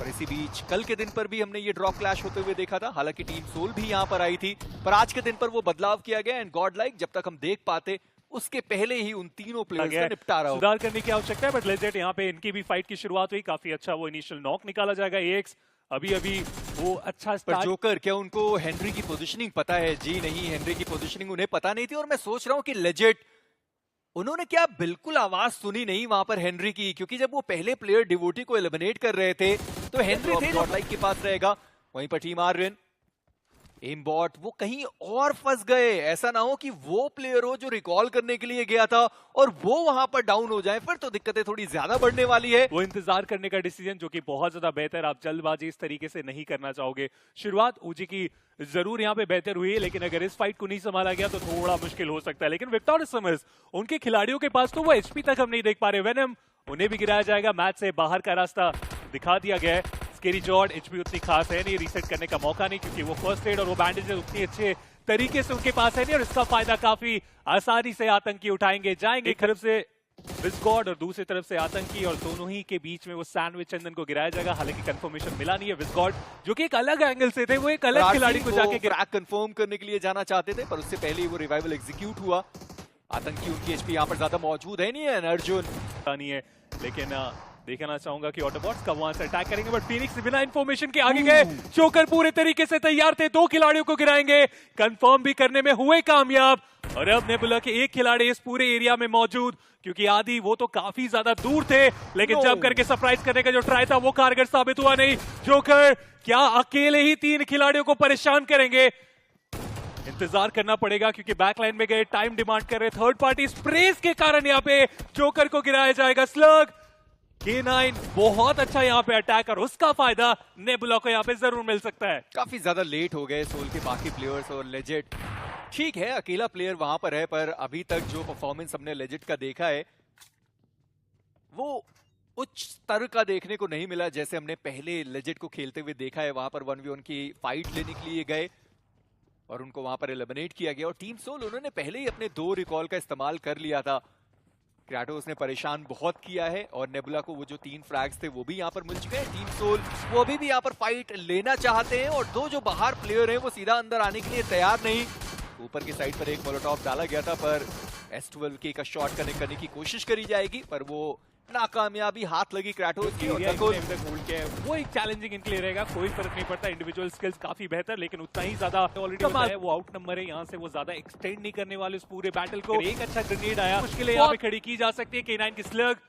और इसी बीच कल के दिन पर भी हमने ये ड्रॉप क्लैश होते हुए देखा था। हालांकि टीम सोल भी यहाँ पर आई थी, पर आज के दिन पर वो बदलाव किया गया एंड गॉड लाइक जब तक हम देख पाते उसके पहले ही उन तीनों प्लेयर्स का निपटारा हो। सुधार करने की आवश्यकता है, बट लेजेंड यहाँ पे इनकी भी फाइट की शुरुआत हुई, काफी अच्छा वो इनिशियल नॉक निकाला जाएगा। एएक्स अभी वो अच्छा पर जोकर, क्या उनको हेनरी की पोजीशनिंग पता है? जी नहीं, हेनरी की पोजीशनिंग उन्हें पता नहीं थी। और मैं सोच रहा हूँ कि लेजेंड उन्होंने क्या बिल्कुल आवाज सुनी नहीं वहां पर हेनरी की, क्योंकि जब वो पहले प्लेयर डिवोटी को एलिमिनेट कर रहे थे तो हेनरी थे जो लाइक के पास रहेगा। वहीं पर टीम आर्यन एमबॉट वो कहीं और फंस गए। ऐसा ना हो कि वो प्लेयर हो जो रिकॉल करने के लिए गया था और वो वहां पर डाउन हो जाए, फिर तो दिक्कतें थोड़ी ज्यादा बढ़ने वाली है। वो इंतजार करने का डिसीजन जो कि बहुत ज्यादा बेहतर, आप जल्दबाजी इस तरीके से नहीं करना चाहोगे। शुरुआत ओजी की जरूर यहाँ पे बेहतर हुई है, लेकिन अगर इस फाइट को नहीं संभाला गया तो थोड़ा मुश्किल हो सकता है। लेकिन विक्टोरियस समर्स उनके खिलाड़ियों के पास तो वो एचपी तक हम नहीं देख पा रहे। वेनम उन्हें भी गिराया जाएगा, मैच से बाहर का रास्ता दिखा दिया गया है। स्केरी जॉर्ड एचपी उतनी खास है नहीं, रीसेट करने का मौका नहीं, क्योंकि वो फर्स्ट एड और वो बैंडेजेस उतनी अच्छे तरीके से उनके पास है नहीं, और इसका फायदा काफी आसानी से आतंकी उठाएंगे जाएंगे। एक तरफ से विस्गॉड और दूसरी तरफ से आतंकी, और दोनों ही के बीच में वो सैंडविच चंदन को गिराया जाएगा। हालांकि कंफर्मेशन मिला नहीं है। विस्गॉड जो कि एक अलग एंगल से थे, वो एक अलग खिलाड़ी को जाके क्रैक कंफर्म करने के लिए जाना चाहते थे, पर उससे पहले वो रिवाइवल एग्जीक्यूट हुआ। आतंकी उनकी एचपी यहाँ पर ज्यादा मौजूद है नहीं है, अर्जुन नहीं है। लेकिन देखना चाहूंगा कि ऑटोबॉट्स का वहां से अटैक करेंगे, बट फीनिक्स बिना इंफॉर्मेशन के आगे गए। जोकर पूरे तरीके से तैयार थे, दो खिलाड़ियों को गिराएंगे, कंफर्म भी करने में हुए कामयाब। और अब नेबुला के एक खिलाड़ी इस पूरे एरिया में मौजूद, क्योंकि आदि वो तो काफी ज्यादा दूर थे, लेकिन जंप करके सरप्राइज करने का जो ट्राई था वो कारगर साबित हुआ नहीं। जोकर क्या अकेले ही 3 खिलाड़ियों को परेशान करेंगे? इंतजार करना पड़ेगा, क्योंकि बैकलाइन में गए, टाइम डिमांड कर रहे। थर्ड पार्टी स्प्रेस के कारण यहाँ पे जोकर को गिराया जाएगा। स्लग K9 बहुत अच्छा यहाँ पे अटैक, और उसका फायदा नेबुला को यहाँ पे जरूर मिल सकता है। काफी ज्यादा लेट हो गए सोल के बाकी प्लेयर्स, और लेजेंड ठीक है अकेला प्लेयर वहां पर है, पर अभी तक जो परफॉर्मेंस हमने लेजेंड का देखा है वो उच्च स्तर का देखने को नहीं मिला, जैसे हमने पहले लेजेंड को खेलते हुए देखा है। वहां पर 1v1 की फाइट लेने के लिए गए और उनको वहां पर एलिमिनेट किया गया। और टीम सोल उन्होंने पहले ही अपने 2 रिकॉल का इस्तेमाल कर लिया था। क्राटोस ने परेशान बहुत किया है, और नेबुला को वो जो 3 फ्रैग्स थे वो भी यहाँ पर मिल चुके हैं। टीम सोल वो अभी भी यहाँ पर फाइट लेना चाहते हैं, और 2 जो बाहर प्लेयर हैं वो सीधा अंदर आने के लिए तैयार नहीं। ऊपर की साइड पर एक मोलोटॉव डाला गया था, पर S12K का शॉट कनेक्ट करने की कोशिश करी जाएगी, पर वो नाकामयाबी हाथ लगी क्राटोस की। और वो एक चैलेंजिंग इनके लिए रहेगा, कोई फर्क नहीं पड़ता। इंडिविजुअल स्किल्स काफी बेहतर, लेकिन उतना ही ज्यादा ऑलरेडी है, वो आउट नंबर है। यहाँ से वो ज्यादा एक्सटेंड नहीं करने वाले उस पूरे बैटल को। एक अच्छा ग्रेनेड आया, मुश्किलें यहाँ पे खड़ी की जा सकती है। K9 की स्लग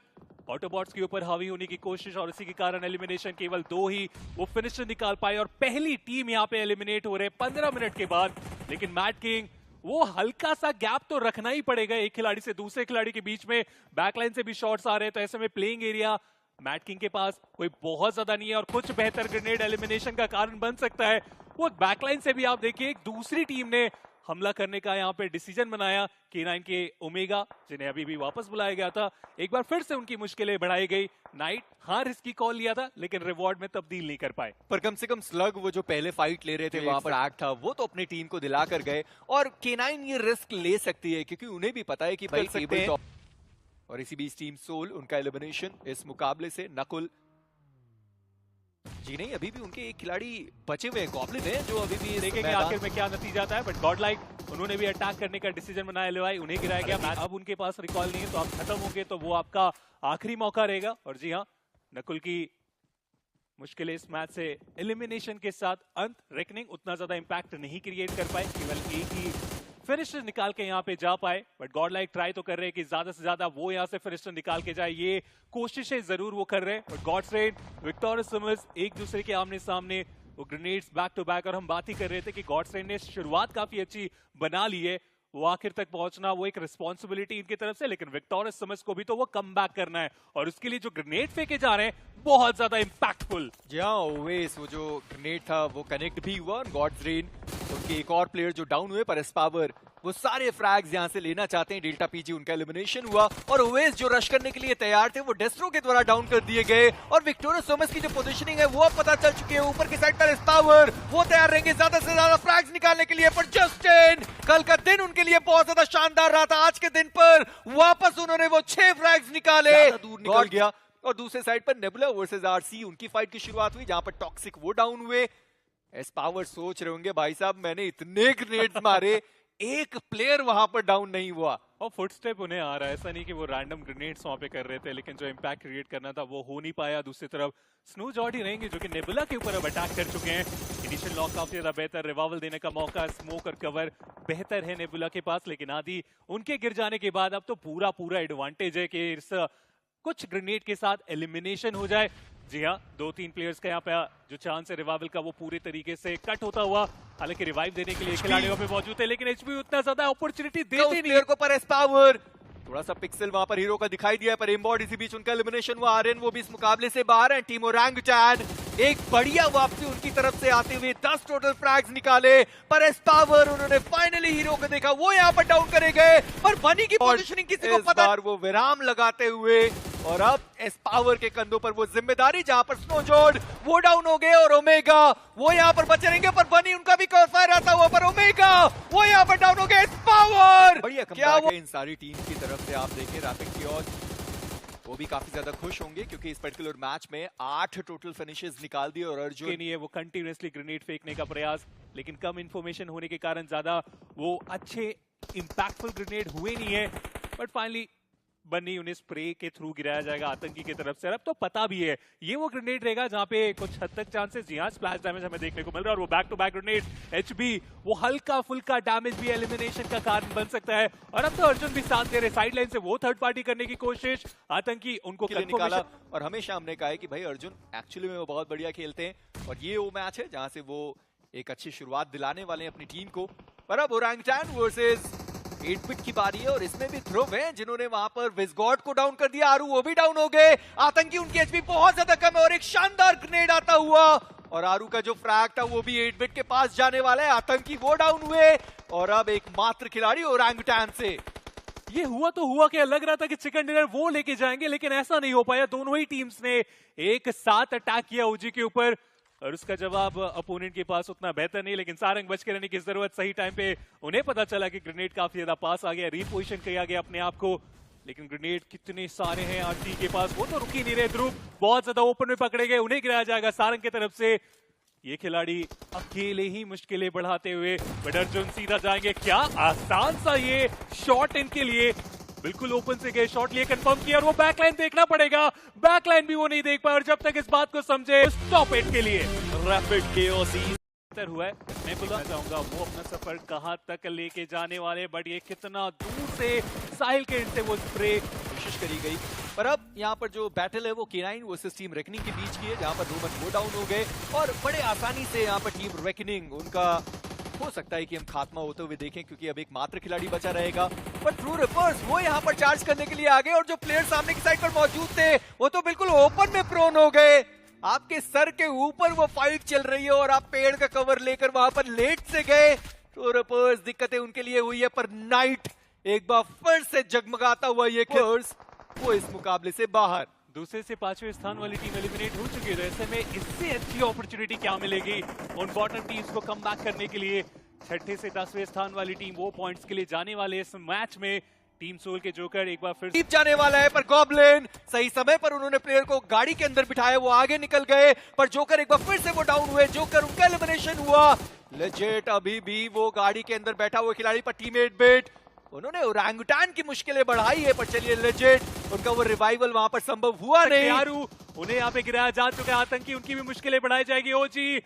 ऑटोबॉट्स के ऊपर हावी होने की कोशिश, और इसी के कारण एलिमिनेशन केवल 2 ही वो फिनिशर निकाल पाए, और पहली टीम यहाँ पे एलिमिनेट हो रहे 15 मिनट के बाद। लेकिन मैट किंग वो हल्का सा गैप तो रखना ही पड़ेगा एक खिलाड़ी से दूसरे खिलाड़ी के बीच में। बैकलाइन से भी शॉट्स आ रहे हैं, तो ऐसे में प्लेइंग एरिया मैट किंग के पास कोई बहुत ज्यादा नहीं है, और कुछ बेहतर ग्रेनेड एलिमिनेशन का कारण बन सकता है। वो बैकलाइन से भी आप देखिए एक दूसरी टीम ने हमला करने का यहाँ पे डिसीजन बनाया। K9 के ओमेगा, जिन्हें अभी भी वापस बुलाया गया था, एक बार फिर से उनकी मुश्किलें बढ़ाई गई। नाइट हाँ रिस्की कॉल लिया था, लेकिन रिवॉर्ड में तब्दील नहीं कर पाए। पर कम से कम स्लग वो जो पहले फाइट ले रहे थे वहां पर एक्ट था, वो तो अपनी टीम को दिला कर गए। और K9 ये रिस्क ले सकती है, क्योंकि उन्हें भी पता है कि भाई सकते हैं। और इसी बीच टीम सोल उनका एलिमिनेशन इस मुकाबले से नकुल जी नहीं, अभी भी उनके एक खिलाड़ी बचे हुए गॉब्लिन है, जो अभी भी देखेंगे आखिर में क्या नतीजा आता है। बट गॉड लाइक उन्होंने भी अटैक करने का डिसीजन बनाया, लेवाई उन्हें गिराया गया। अब उनके पास रिकॉल नहीं है, तो आप खत्म होंगे तो वो आपका आखिरी मौका रहेगा। और जी हाँ, नकुल की मुश्किलें इस मैच से एलिमिनेशन के साथ अंत। रेकनिंग उतना ज्यादा इंपैक्ट नहीं क्रिएट कर पाए, केवल एक ही फिनिशर निकाल के यहाँ पे जा पाए। बट गॉड लाइक ट्राई तो कर रहे हैं कि ज्यादा से ज्यादा वो यहाँ से फिनिशर निकाल के जाए, ये कोशिशें जरूर वो कर रहे हैं। But Gods Reign, Victores Sumus एक दूसरे के आमने सामने, वो ग्रेनेड्स बैक टू बैक। और हम बात ही कर रहे थे कि गॉड्स रेन ने शुरुआत काफी अच्छी बना ली है, वो आखिर तक पहुंचना वो एक रिस्पॉन्सिबिलिटी इनकी तरफ से, लेकिन विक्टोरियस समर्स को भी तो वो कम बैक करना है, और उसके लिए जो ग्रेनेड फेंके जा रहे हैं बहुत ज्यादा इंपैक्टफुल। जी हाँ, ओवेस वो जो ग्रेनेड था वो कनेक्ट भी हुआ। गॉड्स रेन उनके एक और प्लेयर जो डाउन हुए, पर एस्पावर वो सारे फ्रैग्स यहां से लेना चाहते हैं। डेल्टा पीजी उनका एलिमिनेशन हुआ, और ओवेस जो रश करने के लिए तैयार थे वो डेस्ट्रो के द्वारा डाउन कर दिए गए। और विक्टोरियस सोमस की जो पोजीशनिंग है वो अब पता चल चुकी है। ऊपर की साइड पर एस्पावर वो तैयार रहेंगे ज्यादा से ज्यादा फ्रैग्स निकालने के लिए। पर जस्टिन, कल का दिन उनके लिए बहुत ज्यादा शानदार रहा था। आज के दिन पर वापस उन्होंने वो 6 फ्रैग्स निकाले, दूर निकल गया। और दूसरे साइड पर नेबुला वर्सेस आरसी, उनकी फाइट की शुरुआत हुई जहां पर टॉक्सिक वो डाउन हुए। एस पावर सोच रहे होंगे भाई साहब मैंने इतने ग्रेनेड्स मारे, एक प्लेयर वहां पर डाउन नहीं हुआ। और फुटस्टेप उन्हें आ रहा है, ऐसा नहीं कि वो रैंडम ग्रेनेड्स वहां पे कर रहे थे, लेकिन जो इंपैक्ट क्रिएट करना था वो हो नहीं पाया। दूसरी तरफ स्नो जॉर्ड ही रहेंगे जो कि नेबुला के ऊपर अब अटैक कर चुके हैं। इनिशियल लॉक काफी ज्यादा बेहतर, रिवाइवल देने का मौका, स्मोक और कवर बेहतर है नेबुला के पास, लेकिन आदि उनके गिर जाने के बाद अब तो पूरा एडवांटेज है कि इस कुछ ग्रेनेड के साथ एलिमिनेशन हो जाए। जी हाँ, 2-3 प्लेयर्स का यहाँ पे जो चांस है रिवाइवल का वो पूरे तरीके से कट होता हुआ। हालांकि रिवाइव देने के लिए खिलाड़ियों पे मौजूद है, लेकिन एचपी उतना ज्यादा अपॉर्चुनिटी देते नहीं। को पर एस पावर थोड़ा सा पिक्सल वहां पर हीरो का दिखाई दिया, पर एम्बॉड इसी बीच उनका एलिमिनेशन हुआ। आर्यन वो भी इस मुकाबले से बाहर है। टीम ओरंगुटैन एक बढ़िया वापसी उनकी तरफ से आते हुए 10 टोटल फ्रैग्स निकाले, पर एस पावर उन्होंने फाइनली हीरो को देखा, वो यहाँ पर डाउन करे गए। पर बनी की पोजीशनिंग किसी को पता, वो विराम लगाते हुए और अब एस पावर के कंधों पर वो जिम्मेदारी, जहां पर स्नो जॉर्ड वो डाउन हो गए और ओमेगा वो यहाँ पर बचे रहेंगे। पर बनी उनका भी फायर आता हुआ, पर ओमेगा वो यहाँ पर डाउन हो गए। एस पावर बढ़िया क्या वो इन सारी टीम की तरफ से आप देखें, रैपिड कियोस वो भी काफी ज्यादा खुश होंगे क्योंकि इस पर्टिकुलर मैच में 8 टोटल फिनिशेस निकाल दिए। और अर्जुन नहीं है वो कंटिन्यूअसली ग्रेनेड फेंकने का प्रयास, लेकिन कम इंफॉर्मेशन होने के कारण ज्यादा वो अच्छे इंपैक्टफुल ग्रेनेड हुए नहीं है। बट फाइनली बन्नी उन्हें स्प्रे के थ्रू गिराया जाएगा आतंकी की तरफ से। अब तो पता भी है ये वो ग्रेनेड रहेगा जहां पे कुछ हद तक चांसेस, जी हाँ, स्प्लैश डैमेज हमें देखने को मिल रहा है। और वो back to back grenade H B, वो हल्का फुल्का डैमेज भी एलिमिनेशन का कारण बन सकता है। और अब तो अर्जुन भी साथ दे रहे, साइड लाइन से वो थर्ड पार्टी करने की कोशिश, आतंकी उनको निकाला। और हमेशा हमने कहा है कि भाई अर्जुन एक्चुअली में वो बहुत बढ़िया खेलते हैं, और ये वो मैच है जहां से वो एक अच्छी शुरुआत दिलाने वाले हैं अपनी टीम को। पर अब ओरंगुटैन वर्सेस 8-बिट की बारी है, और इसमें भी ध्रुव है जिन्होंने वहां पर विजगॉड को डाउन कर दिया। आरू वो भी डाउन हो गए। आतंकी उनकी एचपी बहुत ज्यादा कम है, और एक शानदार ग्रेनेड आता हुआ, और आरू का जो फ्रैग था वो भी 8-बिट के पास जाने वाला है। आतंकी वो डाउन हुए, और अब एक मात्र खिलाड़ी ओरंगुटैन से ये हुआ तो हुआ क्या, लग रहा था कि चिकन डिनर वो लेके जाएंगे, लेकिन ऐसा नहीं हो पाया। दोनों ही टीम्स ने एक साथ अटैक किया ओजी के ऊपर, और उसका जवाब अपोनेंट के पास उतना बेहतर नहीं। लेकिन सारंग बच के रहने की जरूरत, सही टाइम पे उन्हें पता चला कि ग्रेनेड काफी ज्यादा पास आ गया, रीपोजिशन किया गया अपने आप को। लेकिन ग्रेनेड कितने सारे हैं आरसी के पास, वो तो रुक ही नहीं रहे। ध्रुव बहुत ज्यादा ओपन में पकड़े गए, उन्हें गिराया जाएगा सारंग की तरफ से। ये खिलाड़ी अकेले ही मुश्किलें बढ़ाते हुए, बट अर्जुन सीधा जाएंगे। क्या आसान सा ये शॉट इनके लिए, बिल्कुल ओपन से गए, शॉट लिए, कंफर्म किया, और वो बैकलाइन देखना पड़ेगा। बैकलाइन भी वो नहीं देख पाए, और जब तक इस बात को समझे स्टॉप इट के लिए रैपिड केओस बेहतर हुआ है। मैं बोलना चाहूंगा वो अपना सफर कहां तक लेके जाने वाले, बट ये कितना दूर से साहिल के एंड से वो स्प्रे कोशिश करी गई। पर अब यहाँ पर जो बैटल है वो K9 वर्सेस टीम रेकनिंग के बीच की है, जहाँ पर रोमन वो डाउन हो गए, और बड़े आसानी से यहाँ पर टीम रेकनिंग उनका हो सकता है कि हम खात्मा होते हुए देखें, क्योंकि अब एक मात्र खिलाड़ी बचा रहेगा। पर ट्रू रिपर्स वो यहाँ पर चार्ज करने के लिए आ गए, और जो प्लेयर सामने की साइड पर मौजूद थे वो तो बिल्कुल ओपन में प्रोन हो गए। आपके सर के ऊपर वो फाइट चल रही है, और आप पेड़ का कवर लेकर वहां पर लेट से गए। ट्रू रिपर्स दिक्कतें उनके लिए हुई है, पर नाइट एक बार फिर से जगमगाता हुआ ये खिलाड़ी वो इस मुकाबले से बाहर। दूसरे से 5वें स्थान वाली टीम एलिमिनेट हो चुकी है, तो ऐसे में इससे अच्छी अपॉर्चुनिटी क्या मिलेगी उन बॉटम टीम्स को कम बैक करने के लिए। 6ठे से 10वें स्थान वाली टीम वो पॉइंट्स के लिए जाने वाले इस मैच में। टीम सोल के जोकर एक बार फिर डीप जाने वाला है, पर गॉब्लिन सही समय पर उन्होंने प्लेयर को गाड़ी के अंदर बिठाया, वो आगे निकल गए, पर जोकर एक बार फिर से वो डाउन हुए। जोकर उनका एलिमिनेशन हुआ। लेजेट अभी भी वो गाड़ी के अंदर बैठा हुआ खिलाड़ी, पर टीम 8-बिट उन्होंने ओरंगुटैन की मुश्किलें बढ़ाई है। पर चलिए लेजेट उनका वो रिवाइवल वहां पर संभव हुआ नहीं। यारू उन्हें यहाँ पे गिराया जा चुका है, आतंकी उनकी भी मुश्किलें बढ़ाई जाएगी। ओजी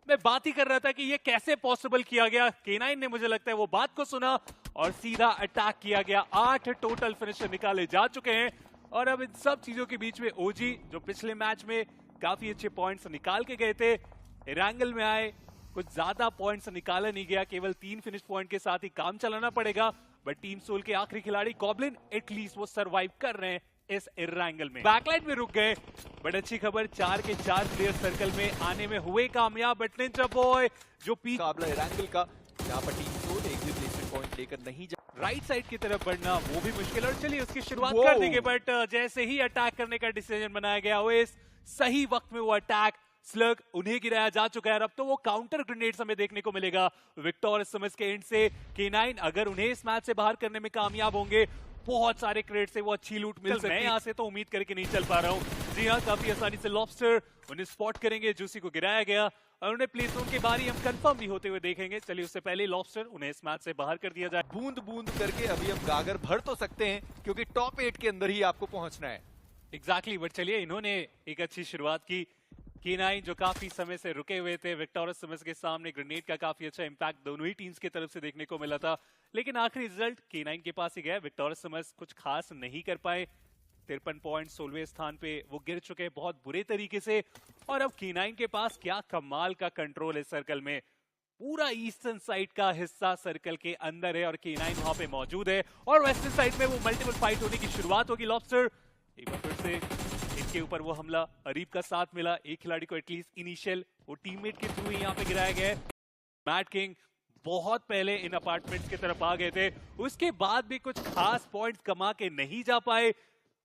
मैं बात ही कर रहा था कि ये कैसे पॉसिबल किया गया। K9 ने मुझे लगता है वो बात को सुना और सीधा अटैक किया गया। 8 टोटल फिनिशर निकाले जा चुके हैं, और अब इन सब चीजों के बीच में ओजी जो पिछले मैच में काफी अच्छे पॉइंट्स निकाल के गए थे, एरंगल में आए, कुछ ज्यादा पॉइंट्स निकाला नहीं गया, केवल 3 फिनिश पॉइंट के साथ ही काम चलाना पड़ेगा। बट टीम सोल के आखिरी खिलाड़ी गॉब्लिन एटलीस्ट वो सरवाइव कर रहे हैं इस एरंगल में। बैकलाइन में रुक गए, बट अच्छी खबर 4 के 4 प्लेयर सर्कल में आने में हुए कामयाब। बट निंजा बॉय जो मुकाबला एरंगल का, यहाँ पर टीम सोल एक भी प्लेसमेंट पॉइंट लेकर नहीं जा, राइट साइड की तरफ बढ़ना वो भी मुश्किल, और चलिए उसकी शुरुआत कर देंगे। बट जैसे ही अटैक करने का डिसीजन बनाया गया, वो इस सही वक्त में वो अटैक स्लग उन्हें गिराया जा चुका है। अब तो वो काउंटर ग्रेनेड्स हमें देखने को मिलेगा विक्टोर समझ के एंड से। K9 अगर उन्हें इस मैच से बाहर करने में कामयाब होंगे, बहुत सारे क्रेट से वो अच्छी लूट मिल सकती है। मैं यहाँ से तो उम्मीद करके नहीं चल पा रहा हूँ। जी हाँ, काफी आसानी से लॉबस्टर उन्हें स्पॉट करेंगे, जूसी को गिराया गया और उन्हें प्ले जोन के बाहर ही हम कंफर्म भी होते हुए देखेंगे। चलिए उससे पहले लॉबस्टर उन्हें इस मैच से बाहर कर दिया जाए। बूंद बूंद करके अभी हम गागर भर तो सकते हैं क्योंकि टॉप 8 के अंदर ही आपको पहुंचना है। एग्जैक्टली, बट चलिए इन्होंने एक अच्छी शुरुआत की। K9 जो काफी समय से रुके हुए थे, विक्टोरियस समर्स के सामने ग्रेनेड का काफी अच्छा इंपैक्ट दोनों ही टीम्स की तरफ से देखने को मिला था, लेकिन आखिरी रिजल्ट K9 के पास ही गया। विक्टोरियस समर्स कुछ खास नहीं कर पाए। 53 पॉइंट 16वें स्थान पे वो गिर चुके हैं बहुत बुरे तरीके से। और अब K9 के पास क्या कमाल का कंट्रोल है सर्कल में। पूरा ईस्टर्न साइड का हिस्सा सर्कल के अंदर है और K9 वहां पे मौजूद है और वेस्टर्न साइड में वो मल्टीपल फाइट होने की शुरुआत होगी। लॉबस्टर एक बार फिर से इनके ऊपर वो हमला, अरीब का साथ मिला। एक खिलाड़ी को एटलीस्ट इनिशियल वो टीममेट के थ्रू ही यहाँ पे गिराया गया है। मैट किंग बहुत पहले इन अपार्टमेंट्स की तरफ आ गए थे, उसके बाद भी कुछ खास पॉइंट्स कमा के नहीं जा पाए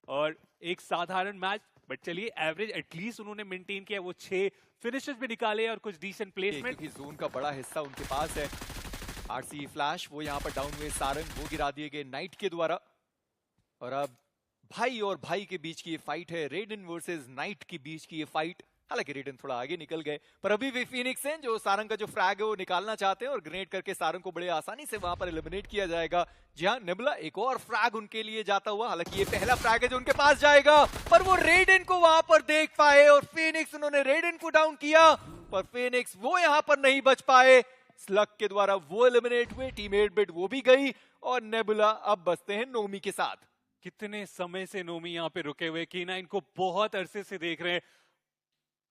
और एक साधारण मैच। बट चलिए एवरेज एटलीस्ट उन्होंने मेंटेन किया। वो 6 फिनिशेस भी निकाले और कुछ डिसेंट प्लेसमेंट। क्योंकि जोन का बड़ा हिस्सा उनके पास है। आरसी फ्लैश वो यहाँ पर डाउन हुए, सारंग वो गिरा दिए गए नाइट के द्वारा। और अब भाई और भाई के बीच की ये फाइट है, रेडन वर्सेस नाइट के बीच की ये फाइट। हालांकि रेडन थोड़ा आगे निकल गए पर अभी भी फिनिक्स हैं जो सारंग का जो फ्रैग है वो निकालना चाहते हैं और ग्रेनेड करके सारंग को बड़े आसानी से वहां पर एलिमिनेट किया जाएगा। जी हाँ, नेबुला एक और फ्रैग उनके लिए जाता हुआ, हालांकि ये पहला फ्रैग है जो उनके पास जाएगा पर वो रेडन को वहां पर देख पाए और फिनिक्स उन्होंने रेडन को डाउन किया पर फिनिक्स वो यहाँ पर नहीं बच पाए। स्लग के द्वारा वो एलिमिनेट हुए, टीम 8 बिट वो भी गई और नेबुला अब बसते हैं नोमी के साथ। कितने समय से नोमी यहाँ पे रुके हुए, K9 को बहुत अरसे से देख रहे हैं।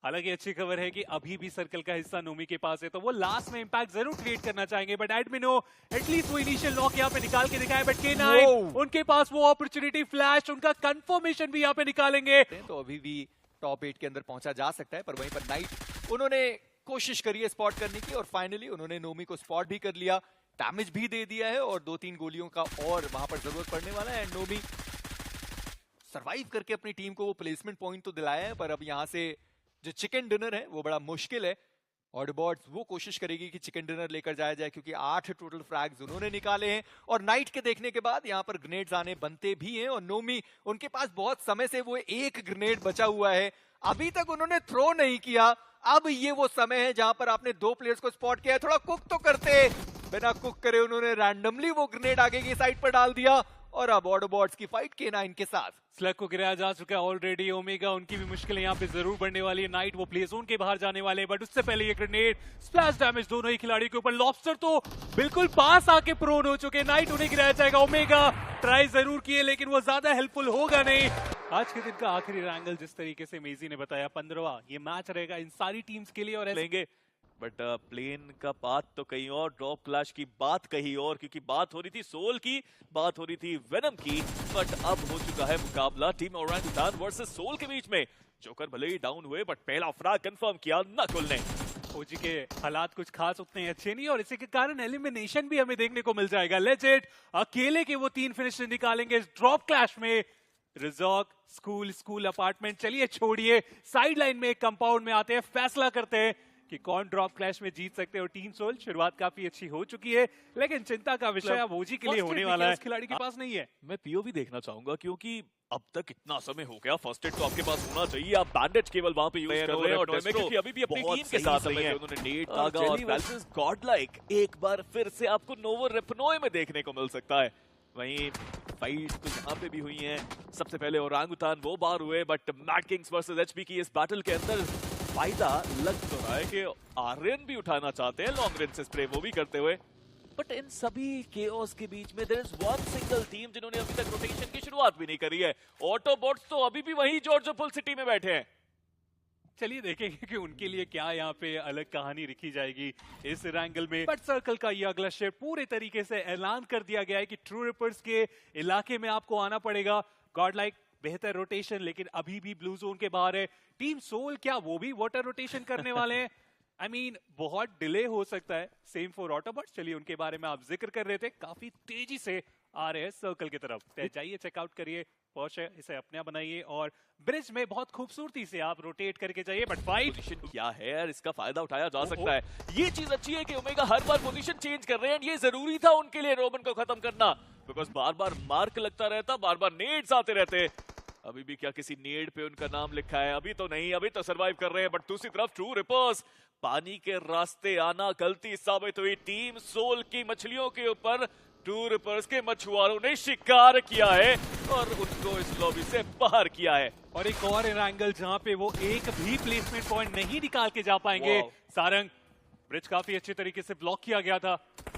हालांकि अच्छी खबर है कि अभी भी सर्कल का हिस्सा नोमी के पास है, तो वो लास्ट में इंपैक्ट जरूर क्रिएट करना चाहेंगे। बट एडमिनो एटलीस्ट वो इनिशियल नॉक यहाँ पे निकाल के दिखाए। बट K9 उनके पास वो अपॉर्चुनिटी फ्लैश, उनका कंफर्मेशन भी यहाँ पे निकालेंगे। तो अभी भी टॉप 8 के अंदर पहुंचा जा सकता है पर वहीं पर नाइट उन्होंने कोशिश करी है स्पॉट करने की और फाइनली उन्होंने नोमी को स्पॉट भी कर लिया, डैमेज भी दे दिया है और 2-3 गोलियों का और वहां पर जरूरत पड़ने वाला है। एंड नोमी सरवाइव करके अपनी टीम को वो प्लेसमेंट पॉइंट तो दिलाया है पर अब यहाँ से जो चिकन डिनर है वो बड़ा मुश्किल है। ऑडबॉट्स वो कोशिश करेगी कि चिकन डिनर लेकर जाया जाए क्योंकि 8 टोटल फ्रैग्स उन्होंने निकाले हैं और नाइट के देखने के बाद यहाँ पर ग्रेनेड्स आने बनते भी हैं और नोमी उनके पास बहुत समय से वो एक ग्रेनेड बचा हुआ है, अभी तक उन्होंने थ्रो नहीं किया। अब ये वो समय है जहां पर आपने 2 प्लेयर्स को स्पॉट किया है, थोड़ा कुक तो करते। बिना कुक करे उन्होंने रैंडमली वो ग्रेनेड आगे की साइड पर डाल दिया और अब ऑडबॉट्स की फाइट K9 के साथ। स्लग को गिराया जा चुका है ऑलरेडी। ओमेगा उनकी भी मुश्किलें यहाँ पे जरूर बढ़ने वाली है। नाइट वो प्ले जोन के बाहर जाने वाले हैं बट उससे पहले ये ग्रेनेड स्प्लैश डैमेज दोनों ही खिलाड़ी के ऊपर। लॉबस्टर तो बिल्कुल पास आके प्रोन हो चुके हैं। नाइट उन्हें गिराया जाएगा। ओमेगा ट्राई जरूर किए लेकिन वो ज्यादा हेल्पफुल होगा नहीं। आज के दिन का आखिरी रैंगल जिस तरीके से मेजी ने बताया, 15वां ये मैच रहेगा इन सारी टीम्स के लिए और लेंगे। बट प्लेन का पाथ तो कहीं और, ड्रॉप क्लैश की बात कहीं और, क्योंकि बात हो रही थी सोल की, बात हो रही थी वेनम की। बट अब हो चुका है मुकाबला टीम ओरांगुटान वर्सेस सोल के बीच में। जोकर भले ही डाउन हुए बट पहला फ्रैग कंफर्म किया नकुल ने। ओजी के हालात कुछ खास उतने अच्छे नहीं और इसी के कारण एलिमिनेशन भी हमें देखने को मिल जाएगा। लेजेंड अकेले के वो 3 फिनिशर निकालेंगे इस ड्रॉप क्लैश में। रिजॉर्ट स्कूल अपार्टमेंट चलिए छोड़िए, साइड लाइन में एक कंपाउंड में आते हैं, फैसला करते हैं कि कौन ड्रॉप क्लैश में जीत सकते हो। टीम सोल शुरुआत काफी अच्छी हो चुकी है लेकिन चिंता का विषय अब ओजी के लिए होने वाला है। इस खिलाड़ी के पास नहीं है। मैं पीओवी देखना चाहूंगा क्योंकि अब तक इतना समय हो गया, फर्स्ट एड तो आपके पास होना चाहिए। आप बैंडेज केवल वहां पे यूज कर रहे हैं और क्योंकि अभी भी अपनी टीम के साथ नहीं है। उन्होंने नेट दागा और बैलेंस गॉडलाइक एक बार फिर से आपको नोवो रेपनोए में देखने को मिल सकता है। वहीं फाइट तो यहाँ पे भी हुई है। सबसे पहले ओरांगुटान वो बार हुए but mad Kings versus HP की इस बैटल के अंदर फायदा लग तो रहा है कि आर्यन भी उठाना चाहते हैं लॉन्ग रेंज से स्प्रे वो भी करते हुए। बट इन सभी केओस के बीच में there is one single team जिन्होंने अभी तक रोटेशन की शुरुआत भी नहीं करी है। ऑटोबॉट्स तो अभी भी वही जॉर्जोपुल सिटी में बैठे हैं। चलिए देखेंगे कि उनके लिए क्या यहाँ पे अलग कहानी लिखी जाएगी इस रैंगल में। बट सर्कल का ये अगला शिफ्ट पूरे तरीके से ऐलान कर दिया गया है कि ट्रू रिपर्स के इलाके में आपको आना पड़ेगा। गॉडलाइक बेहतर रोटेशन लेकिन अभी भी ब्लू जोन के बाहर है। टीम सोल क्या वो भी वाटर रोटेशन करने वाले हैं? I mean, बहुत डिले हो सकता है। Same for Autobots. चलिए उनके बारे में आप जिक्र कर रहे थे, काफी तेजी से आ रहे हैं सर्कल की तरफ। जाइए चेकआउट करिए, पहुंचे इसे अपना बनाइए और ब्रिज में बहुत खूबसूरती से आप रोटेट करके जाइए। बट फाइट पोजीशन क्या है यार, इसका फायदा उठाया जा सकता है। ये चीज अच्छी है कि ओमेगा हर बार पोजीशन चेंज कर रहे हैं। ये जरूरी था उनके लिए रोबन को खत्म करना। बिकॉज बार बार मार्क लगता रहता, बार बार नेड्स आते रहते। अभी भी क्या किसी नेड पे उनका नाम लिखा है? अभी तो नहीं, अभी तो सरवाइव कर रहे हैं। बट दूसरी तरफ ट्रू रिपर्स, पानी के रास्ते आना गलती साबित हुई। टीम सोल की मछलियों के ऊपर ट्रू रिपर्स के मछुआरों ने शिकार किया है और उनको इस लॉबी से बाहर किया है। और एक और एंगल जहां पे वो एक भी प्लेसमेंट पॉइंट नहीं निकाल के जा पाएंगे। सारंग, ब्रिज काफी अच्छे तरीके से ब्लॉक किया गया था,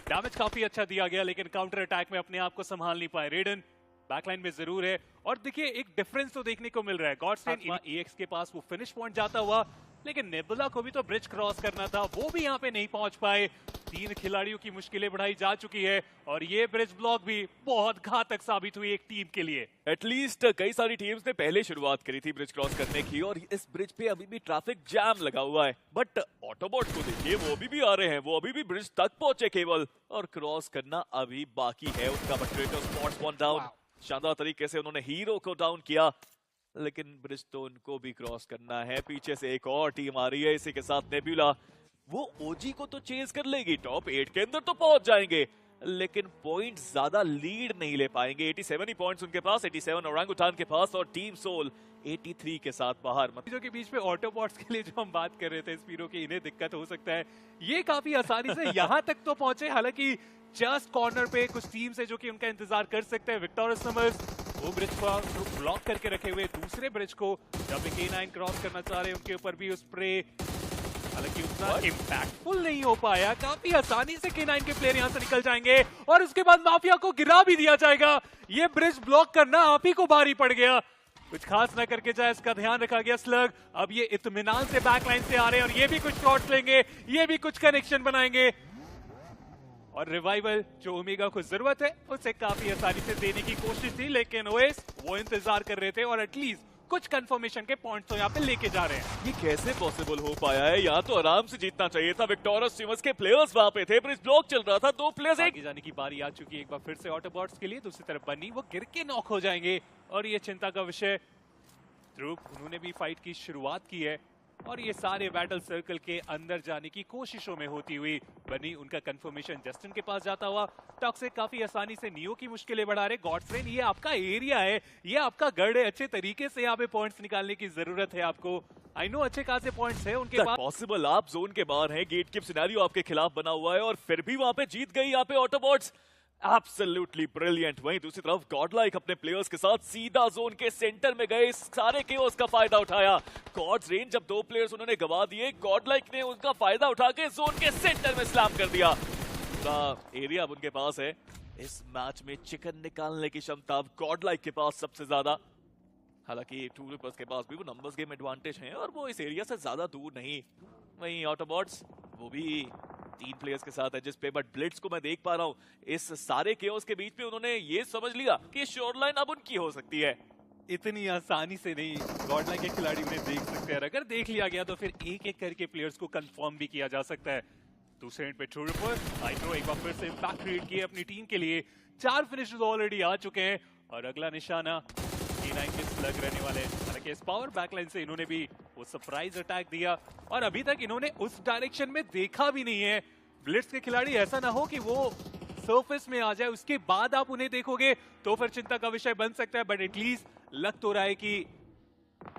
डैमेज काफी अच्छा दिया गया, लेकिन काउंटर अटैक में अपने आप को संभाल नहीं पाए। रेडन बैकलाइन में जरूर है और देखिए एक डिफरेंस तो देखने को मिल रहा है। गॉडस्टेन EX के पास वो फिनिश पॉइंट जाता हुआ, लेकिन नेबुला को भी तो ब्रिज क्रॉस करना था, वो भी यहाँ पे नहीं पहुंच पाए। 3 खिलाड़ियों की मुश्किलें बढ़ाई जा चुकी है और ये ब्रिज ब्लॉक भी बहुत घातक साबित हुई एक टीम के लिए। एटलीस्ट कई सारी टीम्स ने पहले शुरुआत करी थी ब्रिज क्रॉस करने की और इस ब्रिज पे अभी भी ट्रैफिक जैम लगा हुआ है। बट ऑटोबॉट को देखिए, वो अभी भी आ रहे हैं, वो अभी भी ब्रिज तक पहुंचे केवल, और क्रॉस करना अभी बाकी है उनका। But Kratos spots one down, शानदार तरीके से उन्होंने हीरो को डाउन किया, लेकिन ब्रिज तो उनको भी क्रॉस करना है। पीछे से एक और टीम आ रही है, इसी के साथ नेबुला। वो ओजी को तो चेज कर लेगी, टॉप 8 के अंदर तो पहुंच जाएंगे, लेकिन पॉइंट ज्यादा लीड नहीं ले पाएंगे। 87 ही पॉइंट्स उनके पास, 87 ओरंगुटान के पास, और टीम सोल 83 के साथ बाहर। जो के बीच में ऑटोबॉट्स के लिए जो हम बात कर रहे थे स्पीरो की, इन्हें दिक्कत हो सकता है, ये काफी आसानी से यहाँ तक तो पहुंचे। हालांकि जस्ट कॉर्नर पे कुछ टीम्स है जो कि उनका इंतजार कर सकते हैं। विक्टोरियस समर्स वो ब्रिज को ब्लॉक करके रखे हुए, दूसरे ब्रिज को जब K9 क्रॉस करना चाह रहे हैं उनके ऊपर भी स्प्रे, हालांकि उतना इम्पैक्टफुल नहीं हो पाया। काफी आसानी से K9 के प्लेयर यहां से निकल जाएंगे और उसके बाद माफिया को गिरा भी दिया जाएगा। ये ब्रिज ब्लॉक करना आप ही को भारी पड़ गया, कुछ खास ना करके जाए इसका ध्यान रखा गया। स्लग अब ये इत्मीनान से बैकलाइन से आ रहे हैं और ये भी कुछ शॉट्स लेंगे, ये भी कुछ कनेक्शन बनाएंगे, और रिवाइवल जो ओमेगा को जरूरत है उसे काफी आसानी से देने की कोशिश थी, लेकिन ओएस वो इंतजार कर रहे थे और एटलीस्ट कुछ कंफर्मेशन के पॉइंट्स तो यहाँ पे लेके जा रहे हैं। ये कैसे पॉसिबल हो पाया है? यहाँ तो आराम से जीतना चाहिए था। विक्टोरियस सिमर्स के प्लेयर्स वहां पे थे, ब्रिज ब्लॉक चल रहा था, 2 प्लेयर्स एक जाने की बारी आ चुकी है एक बार फिर से ऑटोबॉट्स के लिए। दूसरी तरफ बनी, वो गिर के नॉक हो जाएंगे और ये चिंता का विषय। ध्रुव, उन्होंने भी फाइट की शुरुआत की है और ये सारे बैटल सर्कल के अंदर जाने की कोशिशों में होती हुई बनी, उनका कंफर्मेशन जस्टिन के पास जाता हुआ। टॉक्सिक काफी आसानी से नियो की मुश्किलें बढ़ा रहे। गॉडस्ट्रेन, ये आपका एरिया है, ये आपका गढ़ है, अच्छे तरीके से यहाँ पे पॉइंट्स निकालने की जरूरत है आपको। आई नो अच्छे खासे पॉइंट्स है उनके पास। पॉसिबल, आप जोन के बाहर हैं, गेट कीप सिनेरियो आपके खिलाफ बना हुआ है और फिर भी वहां पे जीत गई यहाँ पे ऑटोबॉट्स। Absolutely brilliant. वहीं दूसरी तरफ गॉडलाइक अपने प्लेयर्स के साथ सीधा जोन के सेंटर में गए, सारे केओस का फायदा उठाया। गॉड्स रेंज जब 2 प्लेयर्स उन्होंने गवा दिए, गॉडलाइक ने उनका फायदा उठा के जोन के सेंटर में स्लैम कर दिया। पूरा एरिया अब उनके पास है। इस मैच में चिकन निकालने की क्षमता अब गॉडलाइक के पास सबसे ज्यादा। हालांकि ट्रू रिपर्स के पास भी वो नंबर्स गेम एडवांटेज है और वो इस एरिया से ज्यादा दूर नहीं। वहीं ऑटोबॉट्स वो भी 3 प्लेयर्स के साथ है जिस पे, बट ब्लिट्स को मैं देख पा रहा हूँ इस सारे केओस के बीच में उन्होंने ये समझ लिया कि शोरलाइन अब उनकी हो सकती है। इतनी आसानी से नहीं गॉडलाइक के खिलाड़ी उन्हें देख सकते हैं, अगर देख लिया गया तो फिर एक-एक करके प्लेयर्स को कंफर्म भी किया जा सकता है। दूसरे एंड पे ट्रू रिपर्स नाइट्रो एक बार फिर से इंपैक्ट क्रिएट किए अपनी टीम के लिए। 4 फिनिशर्स ऑलरेडी आ चुके हैं और अगला निशाना K9 के स्लग रहने वाले। हालांकि इस पावर बैकलाइन से इन्होंने भी वो सरप्राइज अटैक दिया और अभी तक इन्होंने उस डायरेक्शन में देखा भी नहीं है। ब्लिट्स के खिलाड़ी ऐसा ना हो कि वो सरफेस में आ जाए उसके बाद आप उन्हें देखोगे तो फिर चिंता का विषय बन सकता है, बट एटलीस्ट लग तो रहा है कि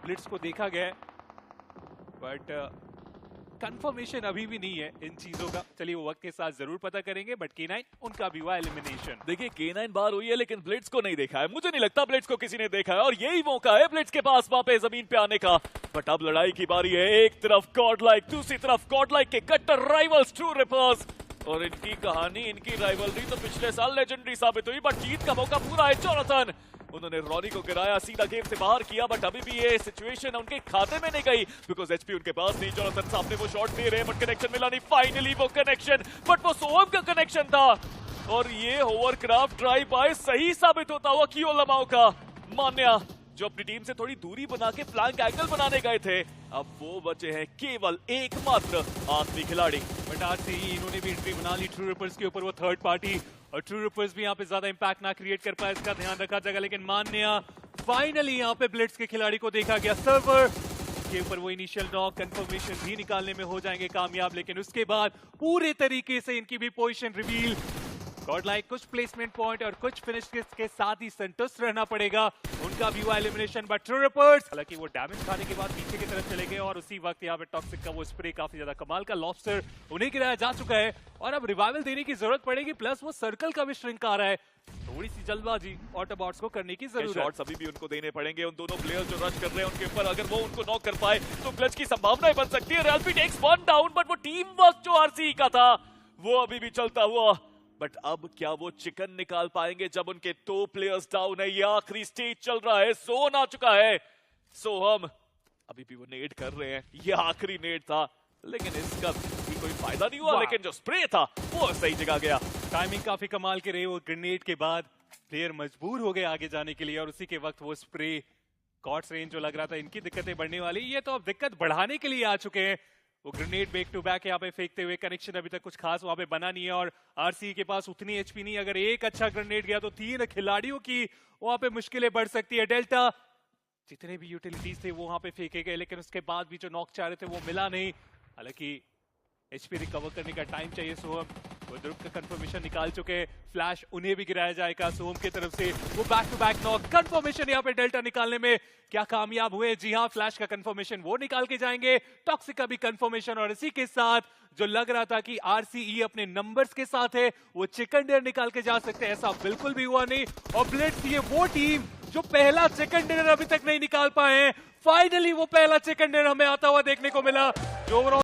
ब्लिट्स को देखा गया है, बट कंफर्मेशन अभी भी नहीं है इन चीजों का। चलिए वो वक्त के साथ जरूर पता करेंगे, बट K9 उनका भी हुआ एलिमिनेशन। देखिए K9 बाहर हुई है लेकिन ब्लिट्स को नहीं देखा है। मुझे नहीं लगता ब्लिट्स को किसी ने देखा है और यही मौका है ब्लिट्स के पास वहां पे जमीन पे आने का। बट अब लड़ाई की बारी है। एक तरफ गॉडलाइक, दूसरी तरफ गॉडलाइक के कट्टर राइवल्स ट्रू रिपर्स, और इनकी कहानी, इनकी राइवलरी तो पिछले साल लेजेंडरी साबित हुई, बट जीत का मौका पूरा है। जोनाथन, उन्होंने रॉनी को गिराया, सीधा गेम से बाहर किया, बट अभी भी ये सिचुएशन उनके खाते में नहीं गई बिकॉज एचपी उनके पास नहीं। जोनाथन सामने वो शॉट दे रहे हैं बट कनेक्शन मिला नहीं। फाइनली वो कनेक्शन, बट वो सोहम का कनेक्शन था और ये होवरक्राफ्ट ड्राइव बाय सही साबित होता हुआ कियो लमाओ का। मान्या जो अपनी टीम से थोड़ी दूरी बना के फ्लैंक एंगल बनाने गए थे, अब वो बचे हैं केवल एकमात्र आखिरी खिलाड़ी। बट आज से ही इन्होंने भी एंट्री बना ली ट्रू रिपर्स के ऊपर, वो थर्ड पार्टी, और ट्रू रिपर्स भी यहाँ पे ज्यादा इंपैक्ट ना क्रिएट कर पाए, इसका ध्यान रखा जाएगा। लेकिन मान्या फाइनली यहाँ पे ब्लिट्स के खिलाड़ी को देखा गया सर्वर के ऊपर, वो इनिशियल नॉक कंफर्मेशन भी निकालने में हो जाएंगे कामयाब, लेकिन उसके बाद पूरे तरीके से इनकी भी पोजीशन रिवील गॉडलाइक कुछ प्लेसमेंट पॉइंट और कुछ फिनिश के साथ ही संतुष्ट रहना पड़ेगा। उनका भी हुआ एलिमिनेशन, बट ट्रू रिपर्ट्स हालांकि वो डैमेज खाने के बाद पीछे की तरफ चले गए और उसी वक्त यहाँ पे टॉक्सिक का वो स्प्रे काफी ज्यादा कमाल का, लॉबस्टर उन्हें गिराया जा चुका है और अब रिवाइवल देने की जरूरत पड़ेगी। प्लस वो सर्कल का भी श्रिंक आ रहा है, थोड़ी सी जल्दबाजी ऑटोबॉट्स को करने की जरूरत है। शॉट्स अभी भी उनको देने पड़ेंगे। उन दोनों प्लेयर्स जो रश कर रहे हैं उनके ऊपर, अगर वो उनको नॉक कर पाए तो क्लच की संभावनाएं बन सकती है। रैल्फी टेक्स वन डाउन, बट वो टीम वर्क जो आरसीई का था वो अभी भी चलता हुआ। बट अब क्या वो चिकन निकाल पाएंगे जब उनके 2 प्लेयर्स डाउन है? ये आखिरी स्टेज चल रहा है, सोन आ चुका है। सोहम अभी भी वो नेड कर रहे हैं, ये आखिरी नेड था लेकिन इसका भी कोई फायदा नहीं हुआ। लेकिन जो स्प्रे था वो सही जगह गया। टाइमिंग काफी कमाल की रही। वो ग्रेनेड के बाद प्लेयर मजबूर हो गए आगे जाने के लिए और उसी के वक्त वो स्प्रे, कॉट्स रेंज जो लग रहा था इनकी दिक्कतें बढ़ने वाली, ये तो अब दिक्कत बढ़ाने के लिए आ चुके हैं। वो ग्रेनेड बैक टू बैक यहाँ पे फेंकते हुए, कनेक्शन अभी तक कुछ खास वहां पे बना नहीं है और आरसीई के पास उतनी एचपी नहीं। अगर एक अच्छा ग्रेनेड गया तो 3 खिलाड़ियों की वहां पे मुश्किलें बढ़ सकती है। डेल्टा जितने भी यूटिलिटीज थे वो वहां पे फेंके गए, लेकिन उसके बाद भी जो नॉक चाह रहे थे वो मिला नहीं। हालांकि एचपी रिकवर करने का टाइम चाहिए। सोहम वो ध्रुव का कंफर्मेशन निकाल चुके हैं, फ्लैश उन्हें भी गिराया जाएगा सोहम की तरफ से। वो back to back knock confirmation यहाँ पे डेल्टा निकालने में क्या कामयाब हुए? जी हाँ, फ्लैश का कंफर्मेशन वो निकाल के जाएंगे, टॉक्सिक का भी कंफर्मेशन, और इसी के साथ जो लग रहा था कि आरसीई अपने नंबर्स के साथ है वो चिकन डिनर निकाल के जा सकते हैं, ऐसा बिल्कुल भी हुआ नहीं। और ब्लिट्स ये वो टीम जो पहला चिकन डिनर अभी तक नहीं निकाल पाए हैं, फाइनली वो पहला चिकन डिनर हमें आता हुआ देखने को मिला। जो ओवरऑल